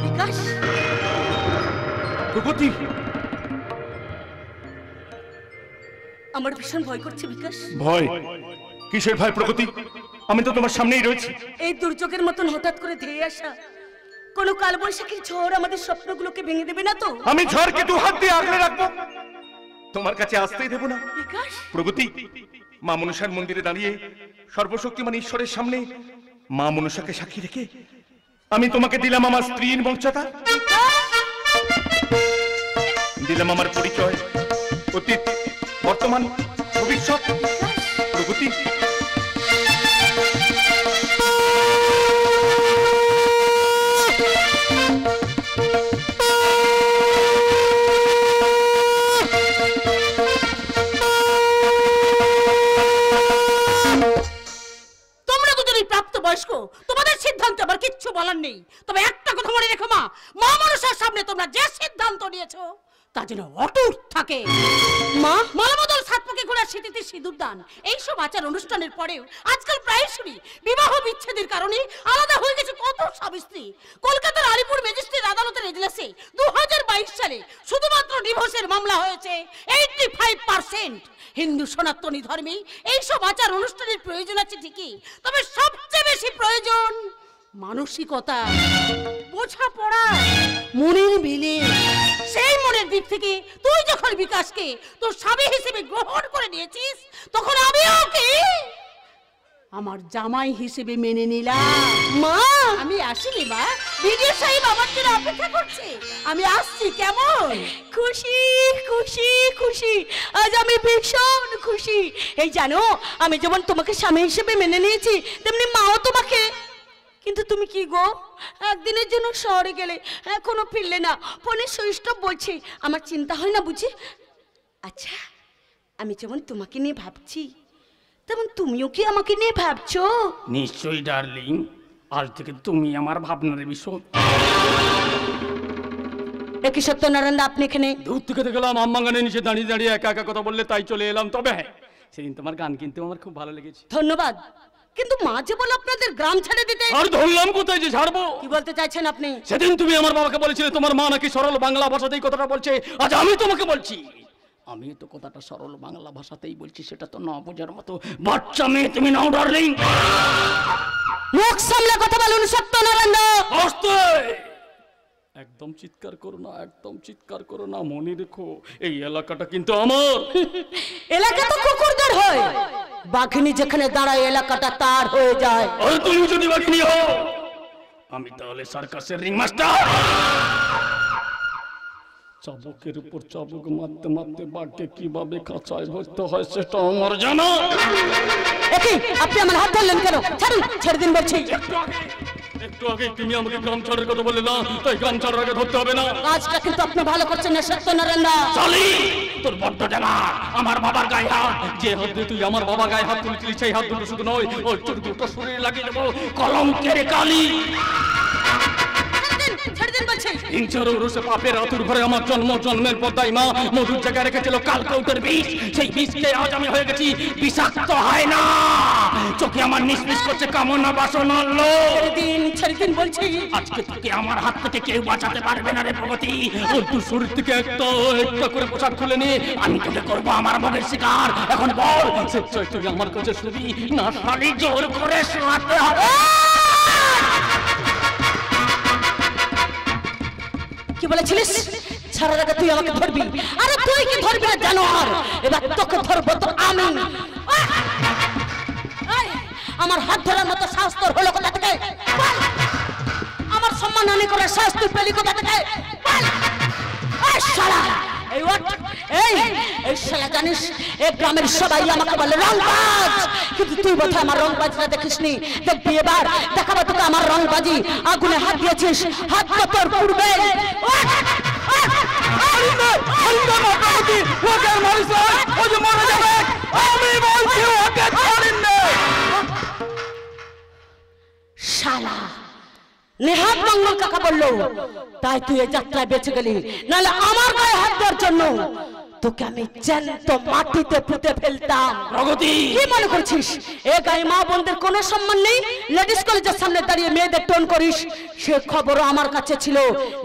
বিকাশ, প্রগতি, আমার ভীষণ ভয় করছে বিকাশ। ভয়? কিসের ভয় প্রগতি? আমি তো তোমার সামনেই রয়েছি। এই দুর্যোগের মতন হঠাৎ করে ধেয়ে আসা কোনো কালবৈশাখীর ঝড় আমাদের স্বপ্নগুলোকে ভেঙে দেবে না তো? আমি ঝড়কে দু হাত দিয়ে আগলে রাখবো, তোমার কাছে আসতেই দেবো না। বিকাশ, প্রগতি, মা মনসার মন্দিরে দাঁড়িয়ে সর্বশক্তিমান ঈশ্বরের সামনে মা মনসাকে সাক্ষী রেখে আমি তোমাকে দিলাম আমার স্ত্রীর মর্যাদা, দিলাম আমার পরিচয়, অতীত, বর্তমান, ভবিষ্যৎ। প্রগতি, তোমাদের সিদ্ধান্তে আমার কিচ্ছু বলার নেই। তবে একটা কথা মনে রেখো মা, মা মনসার সামনে তোমরা যে সিদ্ধান্ত নিয়েছো তা যেন অটুট থাকে। মা, মালাবদল সাতপাকে ঘোড়ার স্মৃতিতে সিঁদুর দান, এইসব আচার অনুষ্ঠানের পরেও আজকাল প্রায় শুনি বিবাহ বিচ্ছেদের কারণে আলাদা হয়ে গেছে কত স্বামী স্ত্রী। কলকাতার আলিপুর ম্যাজিস্ট্রেট আদালতের এজলাসে 2022 সালে শুধুমাত্র ডিভোর্সের মামলা হয়েছে 85%। হিন্দু সনাতনী ধর্মে এইসব আচার অনুষ্ঠানের প্রয়োজন আছে ঠিকই, তবে সবচেয়ে বেশি প্রয়োজন মানসিকতা, বোঝাপড়া, মনের মিলে। সেই মনের দিক থেকে তুই যখন বিকাশকে তোর স্বামী হিসেবে গ্রহণ করে নিয়েছিস, তখন আমিও ওকে আমার জামাই হিসেবে মেনে নিলাম। মা, আমি আসিনি মা, বিডিও সাহেব আমার জন্য অপেক্ষা করছে, আমি আসছি। কেমন খুশি খুশি খুশি, আজ আমি ভীষণ খুশি। এই জানো, আমি যেমন তোমাকে স্বামী হিসেবে মেনে নিয়েছি, তেমনি মাও তোমাকে। কিন্তু তুমি কি গো, একদিনের জন্য শহরে গেলে, এখনো ফিরলে না, ফোনে সুইচ অফ বলছি, আমার চিন্তা হয় না বুঝি? আচ্ছা, আমি যেমন তোমাকে নিয়ে ভাবছি, তেমন তুমিও কি আমাকে নিয়ে ভাবছো? নিশ্চয়ই ডার্লিং, আজ থেকে তুমি আমার ভাবনার বিষয়। একই সত্যনারায়ণ, আপনি এখানে? দূর থেকে দেখলাম আম্মা গানের নিচে দাঁড়িয়ে দাঁড়িয়ে একা একা কথা বললে, তাই চলে এলাম। তবে হ্যাঁ, সেদিন তোমার গান কিন্তু আমার খুব ভালো লেগেছে। ধন্যবাদ। কিন্তু মাঝে বলে আপনাদের গ্রাম ছেড়ে দিতে। আর ধরলাম কোথায় যে ছাড়বো? কি বলতে চাইছেন আপনি? সেদিন তুমি আমার বাবাকে বলেছিলে তোমার মা নাকি সরল বাংলা ভাষাতেই কথাটা বলছে, আজ আমি তোমাকে বলছি আমি তো কথাটা সরল বাংলা ভাষাতেই বলছি, সেটা তো না বোঝার মতো বাচ্চা মেয়ে তুমি নাও ডার্লিং। মুখ সামলে কথা বলুন সত্যনারায়ণ। আস্তে, একদম চিৎকার করো না, একদম চিৎকার করো না। মনে রেখো, এই এলাকাটা কিন্তু আমার। এলাকা তো কুকুরদের হয়, বাঘিনী যেখানে দাঁড়ায় এলাকাটা তার হয়ে যায়। আর তুমি যদি বাঘিনী হও, আমি তাহলে সার্কাসের রিং মাস্টার। চাবুকের উপর চাবুক মারতে মারতে বাঘকে কিভাবে খাঁচায় ভরতে হয় সেটা আমার জানা। একই, আপনি আমার হাত ধরলেন কেন? ছাড়ুন, ছেড়ে দিন বলছি। একটু আগে তুমি আমাকে গ্রাম ছাড়ার কথা বললে না, তাই গ্রাম ছাড়ার আগে ধরতে হবে না। কাজটা কিন্তু আপনি ভালো করছেন না সত্যনারায়ণ। চলি, তোর বড্ড জানা আমার বাবার গায়ে হাত। যে হাত দিয়ে তুই আমার বাবার গায়ে হাত তুলেছিলি, সেই হাত দুটো শুধু নয়, ওই তোর দুটো শরীরে লাগিয়ে দেবো কলঙ্কের কালি। হিংসার রসে পাপের আতুর ঘরে আমার জন্ম, জন্মের পদ্মায় মা মধুর জায়গায় রেখেছিল কালকৌটের বিষ। সেই বিষকে আজ আমি হয়ে গেছি বিষাক্ত হয় না, চোখে আমার নিঃশ্বাস করছে কামনা বাসনা। ছেড়ে দিন বলছি। আজকে তোকে আমার হাত থেকে কেউ বাঁচাতে পারবে না রে প্রগতি। ওর তুই শরীর থেকে একটা একটা করে পোশাক খুলে নিয়ে আমি তোকে করবো আমার মগের শিকার। এখন বল, সে তুই আমার কাছে শুবি না শালি জোর করে শোনাতে হবে? কি বলেছিলিস? ছাড়ার আগে তুই আমাকে ধরবি। আরে তুই কি ধরবি না জানো? আর এবার তোকে ধরবো তো আমি। আমার হাত ধরার মতো সাহস তোর হলো কোথা থেকে? আমার সম্মানহানি করার সাহস তুই পেলি কোথা থেকে? এই শালা জানিস, এই গ্রামের সবাই আমাকে বলে রংবাজ, কিন্তু তুই বোধহয় আমার রংবাজটা দেখিসনি। দেখবি এবার দেখাবো তোকে আমার রংবাজি। আগুনে হাত দিয়েছিস, হাত তো তোর পূর্বে। শালা নেহাত নেহাত মঙ্গল কাকা বললো, তাই তুই এই যাত্রায় বেঁচে গেলি, নাহলে আমার গায়ে হাত দেওয়ার জন্য তোকে আমি জ্যান্ত মাটিতে পুঁতে ফেলতাম। প্রগতি, কি মনে করছিস এ গায়ে মা বোনদের কোনো সম্মান নেই? লেডিস কলেজের সামনে দাঁড়িয়ে মেয়েদের টোন করিস, সে খবরও আমার কাছে ছিল।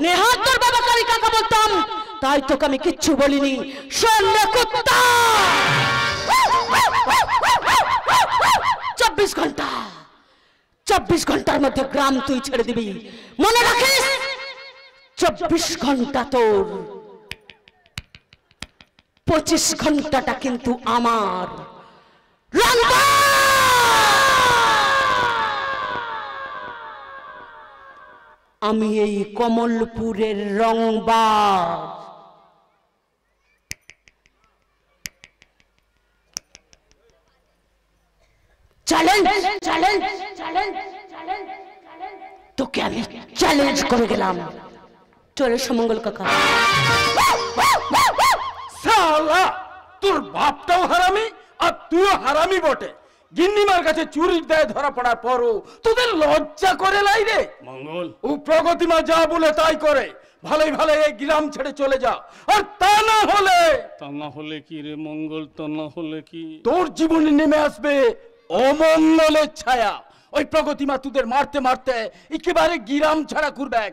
নেহাত তোর বাবা কালী কাকা বলতাম, তাই তোকে আমি কিচ্ছু বলিনি। শোন রে কুত্তা, 24 ঘন্টার মধ্যে গ্রাম তুই ছেড়ে দিবি, মনে রাখিস। 24 ঘন্টা তোর, 25 ঘন্টাটা কিন্তু আমার। আমি এই কমলপুরের রংবাজ। তোকে আমি চ্যালেঞ্জ করে গেলাম। চলে সমঙ্গল কাকা। শালা, তোর বাপটাও হারামি আর তুইও হারামি বটে। গিন্নিমার কাছে চুরির দায়ে ধরা পড়ার পরও তোদের লজ্জা করে নাই রে? মঙ্গল, ও প্রগতিমা যা বলে তাই করে। ভালোই ভালো এই গ্রাম ছেড়ে চলে যা, আর তা না হলে কি রে মঙ্গল, তা না হলে কি তোর জীবনে নেমে আসবে অমঙ্গলের ছায়া। ওই প্রগতিমা তোদের মারতে মারতে একেবারে গ্রাম ছাড়া করবে,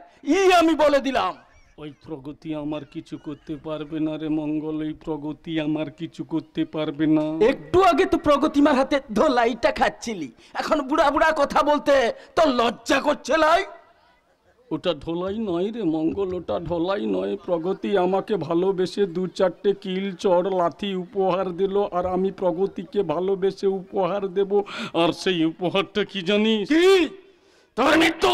আমি বলে দিলাম। ওই প্রগতি আমার কিছু করতে পারবে না রে মঙ্গল, ওই প্রগতি আমার কিছু করতে পারবে না। একটু আগে তো প্রগতিমার হাতে ধোলাইটা খাচ্ছিলি, এখন বুড়া বুড়া কথা বলতে তোর লজ্জা করছে লাই? ওটা ঢোলাই নয় রে মঙ্গল, ওটা ঢোলাই নয়। প্রগতি আমাকে ভালোবেসে 2-4টে কিল চড় লাথি উপহার দিল, আর আমি প্রগতিকে ভালোবেসে উপহার দেব। আর সেই উপহারটা কি জানিস? কি? তোর মৃত্যু।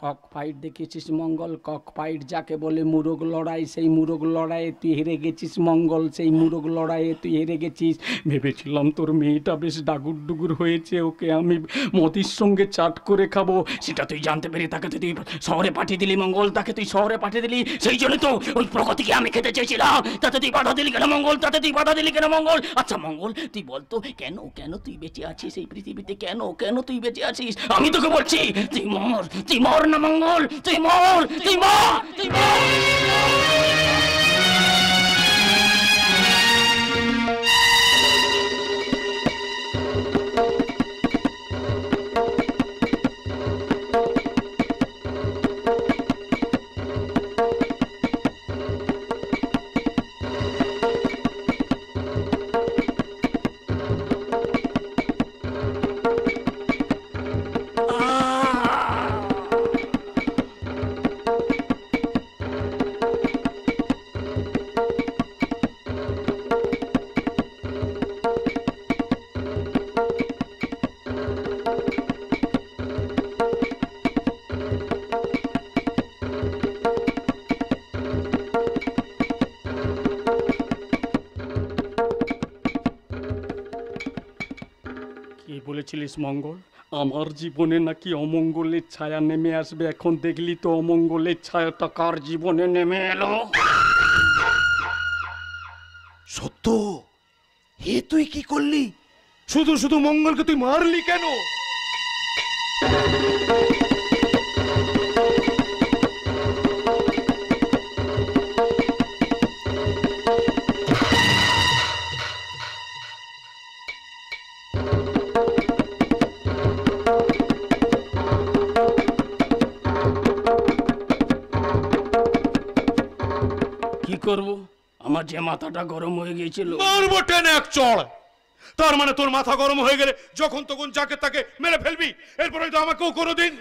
কক ফাইট দেখেছিস মঙ্গল? কক ফাইট যাকে বলে মুরগ লড়াই, সেই মুরগ লড়াইয়ে তুই হেরে গেছিস মঙ্গল, সেই মুরগ লড়াইয়ে তুই হেরে গেছিস। ভেবেছিলাম তোর মেয়েটা বেশ ডাগুর ডুগুর হয়েছে, ওকে আমি মতির সঙ্গে চাট করে খাবো, সেটা তুই জানতে পেরে তাকে তুই শহরে পাঠিয়ে দিলি মঙ্গল, তাকে তুই শহরে পাঠিয়ে দিলি। সেই জন্য তো ওই প্রগতিকে আমি খেতে চেয়েছিলাম, তাতে তুই বাধা দিলি কেন মঙ্গল? তাতে তুই বাধা দিলি কেন মঙ্গল? আচ্ছা মঙ্গল, তুই বলতো কেন কেন তুই বেঁচে আছিস এই পৃথিবীতে? কেন কেন তুই বেঁচে আছিস? আমি তোকে বলছি তুই মর না মঙ্গল, তুই মর, তুই মর, তুই মর। বলেছিলিস মঙ্গল আমার জীবনে নাকি অমঙ্গলের ছায়া নেমে আসবে, এখন দেখলি তো অমঙ্গলের ছায়াটা কার জীবনে নেমে এলো। সত্য? হে তুই কি করলি? শুধু শুধু মঙ্গলকে তুই মারলি কেন? কি করব, আমার যে মাথাটা গরম হয়ে গিয়েছিল। মারবো টেনে এক চড়। তার মানে তোর মাথা গরম হয়ে গেলে যখন তখন যাকে তাকে মেরে ফেলবি, এরপরে তো আমাকেও কোনোদিন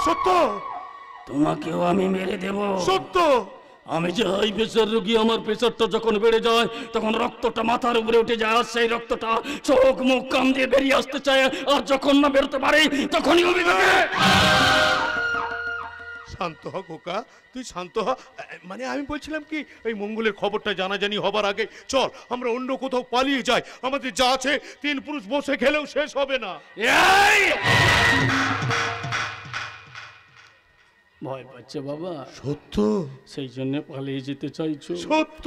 সত্য? তোমাকেও আমি মেরে দেব। সত্য? আমি যে হাই প্রেসার রোগী, আমার প্রেসারটা যখন বেড়ে যায় তখন রক্তটা মাথার উপরে উঠে যায়, আর সেই রক্তটা চোখ মুখ কান দিয়ে বেরিয়ে আসতে চায়, আর যখন না বেরোতে পারে তখনই আমি তাকে। শান্ত হ খোকা, তুই শান্ত হ। মানে আমি বলছিলাম কি, এই মঙ্গলের খবরটা জানাজানি হবার আগে চল আমরা অন্য কোথাও পালিয়ে যাই। আমাদের যা আছে 3 পুরুষ বসে খেলেও শেষ হবে না। ভয় পাচ্ছে বাবা? সত্য? সেই জন্য পালিয়ে যেতে চাইছো? সত্য?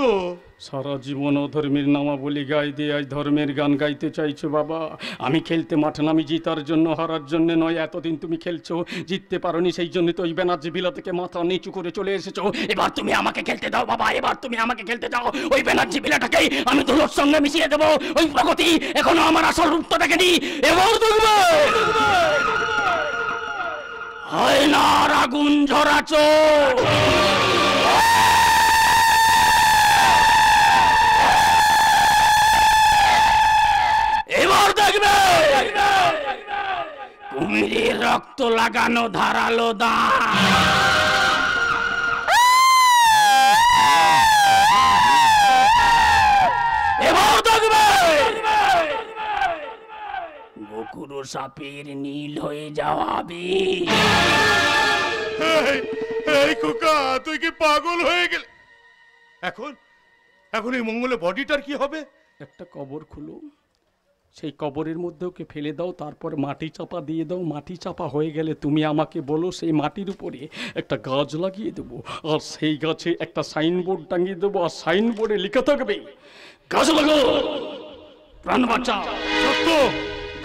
সারা জীবন অধর্মের নামাবলী গাই দিয়ে আজ ধর্মের গান গাইতে চাইছো বাবা? আমি খেলতে মাঠে নামি জিতার জন্য, হারার জন্য নয়। এতদিন তুমি খেলছো, জিততে পারোনি, সেই জন্য তো ওই ব্যানার্জি বিলা থেকে মাথা নিচু করে চলে এসেছো। এবার তুমি আমাকে খেলতে দাও বাবা, এবার তুমি আমাকে খেলতে দাও। ওই ব্যানার্জি বিলাটাকে আমি ধুলোর সঙ্গে মিশিয়ে দেবো। ওই প্রগতি এখনো আমার আসল রূপটা দেখেনি, এবার দেখবে। আয়নার আগুন ঝরাছো, এবার দেখবে কুমিরের রক্ত লাগানো ধারালো দাঁত। এবার দেখবে বকুড়ো সাপের নীল হয়ে যাওয়া বিষ। এই খোকা, তুই কি পাগল হয়ে গেলে? এখন এখন এই মঙ্গলের বডিটার কি হবে? একটা কবর খুলো, সেই কবরের মধ্যে ওকে ফেলে দাও, তারপর মাটি চাপা দিয়ে দাও। মাটি চাপা হয়ে গেলে তুমি আমাকে বলো, সেই মাটির উপরে একটা গাছ লাগিয়ে দেবো, আর সেই গাছে একটা সাইনবোর্ড টাঙিয়ে দেবো, আর সাইনবোর্ডে লিখে থাকবে গাছ লাগাও প্রাণ বাঁচাও। সত্য?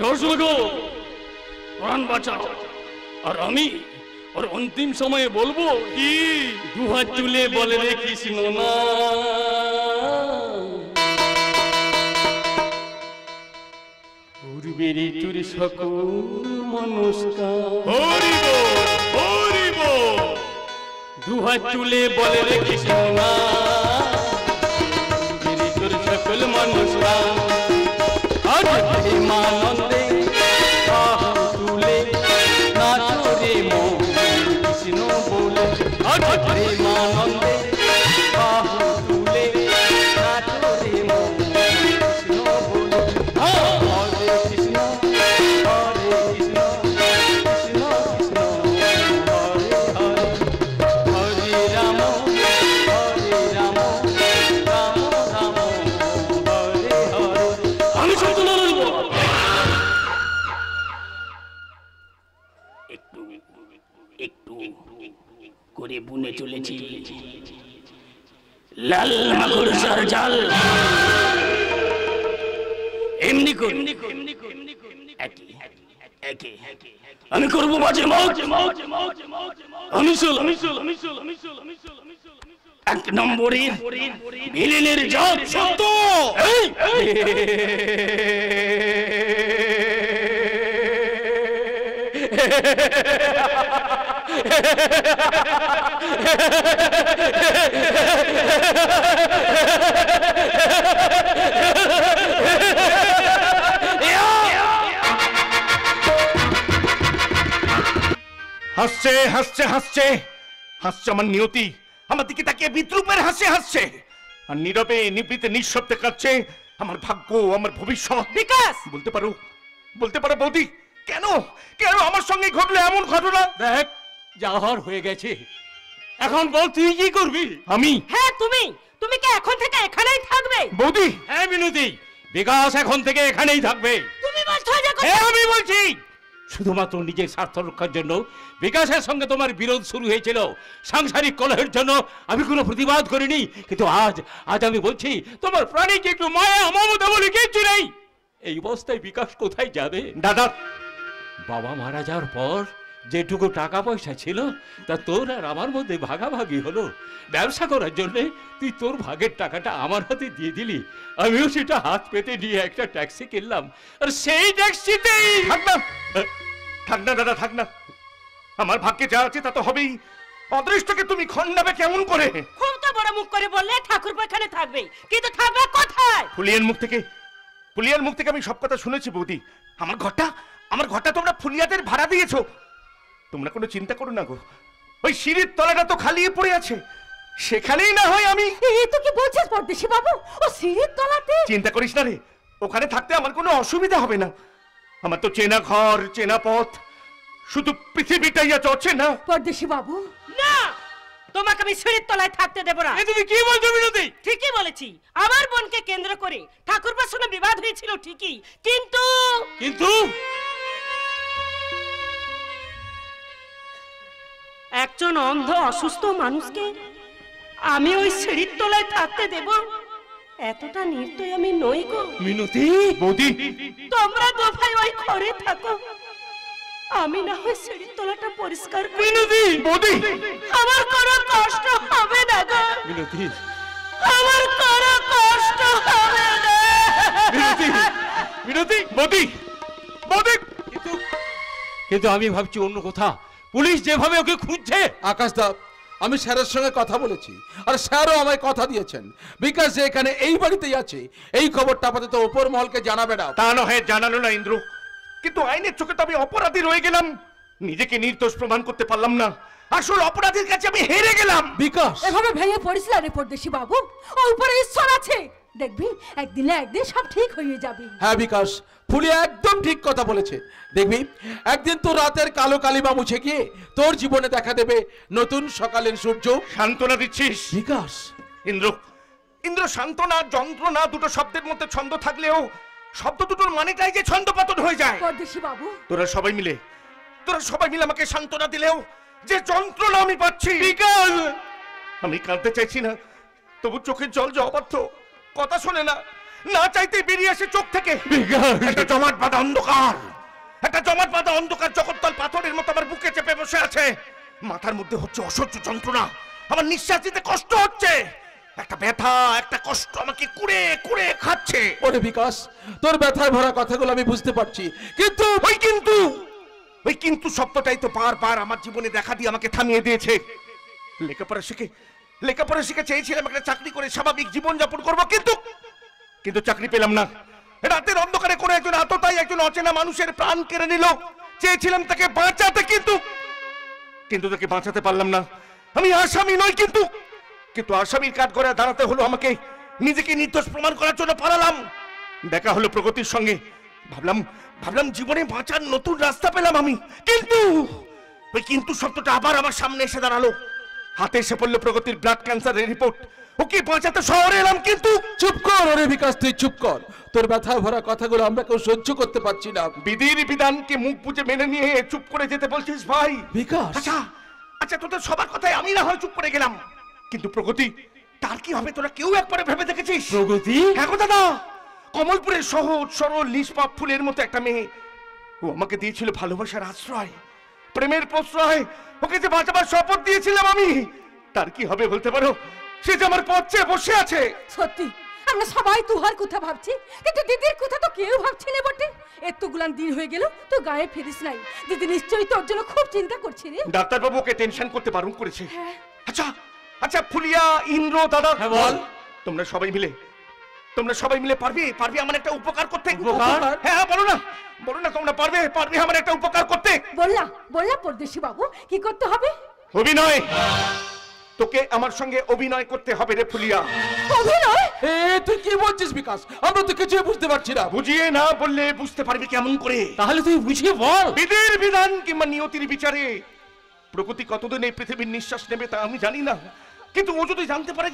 গাছ লাগাও প্রাণ বাঁচাও। আর আমি ওর অন্তিম সময়ে বলবো কি? 2 হাত তুলে বলে রে কৃষ্ণ না। পূর্বের তোর সকল মনস্কার। হরি বল, হরি বল। 2 হাত তুলে বলে রে কৃষ্ণ না। পূর্বের তোর সকল মনস্কার। আজ প্রেমানন্দে বাহু তুলে নাচো রে মন কৃষ্ণ বলে। আজ প্রেমানন্দে বাহু তুলে নাচো রে মন কৃষ্ণ বলে। হরে কৃষ্ণ হরে কৃষ্ণ কৃষ্ণ কৃষ্ণ হরে হরে, হরে রাম হরে রাম রাম রাম হরে হরে। আমি সত্য বলবো। একটু একটু করে বুনে চলেছি লাল মাগুরসার জাল। এমনি কর, আমি করবো মাঝে মাঝে আমি 1 নম্বরের ভিলেনের জাত। সত্য? হাসছে হাসছে হাসছে হাসছে আমার নিয়তি, আমার দিকে তাকিয়ে বিদ্রুপের হাসে হাসছে, আর নীরবে নিবৃতে নিঃশব্দে কাঁদছে আমার ভাগ্য, আমার ভবিষ্যৎ। বিকাশ, বলতে পারো বৌদি, কেন কেন আমার সঙ্গে ঘটলো এমন ঘটনা? দেখ, যাহার হয়ে গেছে, এখন বল তুই কি করবি? আমি? হ্যাঁ তুমি কি এখন থেকে এখানেই থাকবে? বৌদি, হ্যাঁ মিনতি, বিকাশ এখন থেকে এখানেই থাকবে। তুমি বলছো যে হ্যাঁ আমি বলছি, শুধুমাত্র নিজের স্বার্থ রক্ষার জন্য বিকাশের সঙ্গে তোমার বিরোধ শুরু হয়েছিল, সাংসারিক কলহের জন্য আমি কোনো প্রতিবাদ করিনি, কিন্তু আজ আমি বলছি তোমার প্রাণে কি একটু মায়া মমতা বলে কিচ্ছু নেই। এই অবস্থায় বিকাশ কোথায় যাবে? দাদা, বাবা মারা যাওয়ার পর যেটুকু টাকা পয়সা ছিল তা তোর আর আমার মধ্যে ভাগাভাগি হলো। ব্যবসা করার জন্য তুই তোর ভাগের টাকাটা আমার হাতে দিয়ে দিলি, আমিও সেটা হাত পেতে নিয়ে একটা ট্যাক্সি কিনলাম, আর সেই ট্যাক্সিতেই থাক না দাদা, থাক না। আমার ভাগ্যে যা আছে তা তো হবেই। অদৃষ্টকে তুমি খণ্ডাবে কেমন করে? খুব তো বড় মুখ করে বললে ঠাকুর এখানে থাকবে, কিন্তু থাকবে কোথায়? ফুলিয়ার মুখ থেকে আমি সব কথা শুনেছি বৌদি। আমার ঘরটা তোমরা ফুলিয়াদের ভাড়া দিয়েছো। তোমরা কোনো চিন্তা করো না গো, ওই সিঁড়ির তলাটা তো খালি পড়ে আছে, সেখানেই না হয় আমি। এই তো কি বলছিস পরদেশি বাবু, ও সিঁড়ির তলাতে? চিন্তা করিস না রে, ওখানে থাকতে আমার কোনো অসুবিধা হবে না। আমার তো চেনা ঘর, চেনা পথ, শুধু পৃথিবীটাই আছে অচেনা। পরদেশি বাবু, না, তোমাকে আমি সিঁড়ির তলায় থাকতে দেব না। তুমি কি বলছো বিনোদী? ঠিকই বলেছি, আমার বোনকে কেন্দ্র করে ঠাকুরপার সঙ্গে বিবাদ হয়েছিল ঠিকই, কিন্তু একজন অন্ধ অসুস্থ মানুষকে আমি ওই সিঁড়ির তলায় থাকতে দেব? এতটা নির্দয় আমি নই গো। মিনতি বৌদি, তোমরা দু ভাই ওই ঘরে থাকো, আমি না হয় সিঁড়ির তলাটা পরিষ্কার করি। মিনতি বৌদি, আমার কোনো কষ্ট হবে না গো। মিনতি আমার কোনো কষ্ট হবে না। মিনতি মিনতি বৌদি বৌদি। কিন্তু আমি ভাবছি অন্য কথা। পুলিশ যেভাবে ওকে খুঁজছে। আকাশ দা, আমি স্যারের সঙ্গে কথা বলেছি, আর স্যারও আমায় কথা দিয়েছেন বিকাশ যে এখানে এই বাড়িতেই আছে। এই খবরটা আপাতত ওপর মহলকে জানাবে না। তা নয় জানালো না ইন্দ্র, কিন্তু আইনের চোখে তো আমি অপরাধী রয়ে গেলাম, নিজেকে নির্দোষ প্রমাণ করতে পারলাম না। আসল অপরাধীর কাছে আমি হেরে গেলাম। বিকাশ, এভাবে ভেঙে পড়িস না রে পরদেশি বাবু, ওর উপরে ঈশ্বর আছে, দেখবি একদিন না একদিন সব ঠিক হয়ে যাবে। হ্যাঁ বিকাশ, ফুলিয়া একদম ঠিক কথা বলেছে। দেখবি একদিন তো রাতের কালো কালিমা মুছে গিয়ে তোর জীবনে দেখা দেবে নতুন সকালের সূর্য। সান্ত্বনা দিচ্ছিস বিকাশ, ইন্দ্র? ইন্দ্র, সান্ত্বনা যন্ত্রণা দুটো শব্দের মধ্যে ছন্দ থাকলেও শব্দ দুটোর মানেটাই যে ছন্দপতন হয়ে যায়। পরদেশি বাবু, তোরা সবাই মিলে আমাকে সান্ত্বনা দিলেও যে যন্ত্রণা আমি পাচ্ছি। আমি কাঁদতে চাইছি না, তবু চোখের জল যে অবাধ্য, কথা শোনে না, না চাইতে বেরিয়ে আসে চোখ থেকে। একটা জমাট বাঁধা অন্ধকার, একটা জমাট বাঁধা অন্ধকার জগত্তল পাথরের মতো আমার বুকে চেপে বসে আছে। মাথার মধ্যে হচ্ছে অসহ্য যন্ত্রণা, আমার নিঃশ্বাস নিতে কষ্ট হচ্ছে, একটা ব্যথা, একটা কষ্ট আমাকে কুড়ে কুড়ে খাচ্ছে। ওরে বিকাশ, তোর ব্যথায় ভরা কথাগুলো আমি বুঝতে পারছি, কিন্তু ওই কিন্তু শব্দটাই তো বারবার আমার জীবনে দেখা দিয়ে আমাকে থামিয়ে দিয়েছে। লেখাপড়া শিখে চেয়েছিলাম একটা চাকরি করে স্বাভাবিক জীবন যাপন করবো, কিন্তু চাকরি পেলাম না। রাতের অন্ধকারে কোনো একজন আততায়ী একজন অচেনা মানুষের প্রাণ কেড়ে নিল। চেয়েছিলাম তাকে বাঁচাতে, কিন্তু তাকে বাঁচাতে পারলাম না। আমি আসামি নই, কিন্তু আসামির কাঠ করে দাঁড়াতে হলো আমাকে। নিজেকে নির্দোষ প্রমাণ করার জন্য পালালাম। দেখা হলো প্রগতির সঙ্গে, ভাবলাম জীবনে বাঁচার নতুন রাস্তা পেলাম আমি, কিন্তু শব্দটা আবার আমার সামনে এসে দাঁড়ালো। হাতে এসে পড়লো প্রগতির ব্লাড ক্যান্সারের রিপোর্ট। ওকে বাঁচাতে শহরে এলাম, কিন্তু চুপ কর ওরে বিকাশ, তুই চুপ কর। তোর ব্যথায় ভরা কথাগুলো আমরা কেউ সহ্য করতে পারছি না। বিধির বিধানকে মুখ বুজে মেনে নিয়ে চুপ করে যেতে বলছিস ভাই? বিকাশ, আচ্ছা তোদের সবার কথায় আমি না হয় চুপ করে গেলাম, কিন্তু প্রগতি, তার কি হবে তোরা কেউ একবারে ভেবে দেখেছিস? প্রগতি? হ্যাঁ গো দাদা, কমলপুরের সহজ সরল নিষ্পাপ ফুলের মতো একটা মেয়ে, ও আমাকে দিয়েছিল ভালোবাসার আশ্রয়, প্রেমের প্রশ্রয়। ওকে যে বাঁচাবার শপথ দিয়েছিলাম আমি, তার কি হবে বলতে পারো? সে যে আমার পথ চেয়ে বসে আছে। সত্যি আমরা সবাই তুহার কথা ভাবছি, কিন্তু দিদির কথা তো কেউ ভাবছি না বটে। এতগুলান দিন হয়ে গেল তো গায়ে ফেরিস নাই, দিদি নিশ্চয়ই তোর জন্য খুব চিন্তা করছে রে। ডাক্তারবাবু ওকে টেনশন করতে বারণ করেছে। আচ্ছা ফুলিয়া, ইন্দ্র, দাদা, হ্যাঁ বল। তোমরা সবাই মিলে পারবে আমার একটা উপকার করতে? উপকার? হ্যাঁ বলো না তোমরা পারবে আমার একটা উপকার করতে? বললা পরদেশি বাবু, কি করতে হবে? অভিনয়। তোকে আমার সঙ্গে অভিনয় করতে হবে রে ফুলিয়া। অভিনয়? তুই কি বলছিস বিকাশ? আমরা তো কিছুই বুঝতে পারছি না। বুঝিয়ে না বললে বুঝতে পারবি কেমন করে? তাহলে তুই বুঝিয়ে বল। বিধির বিধান কিংবা নিয়তির বিচারে প্রগতি কতদিন এই পৃথিবীর নিঃশ্বাস নেবে তা আমি জানি না, কিন্তু ও যদি জানতে পারে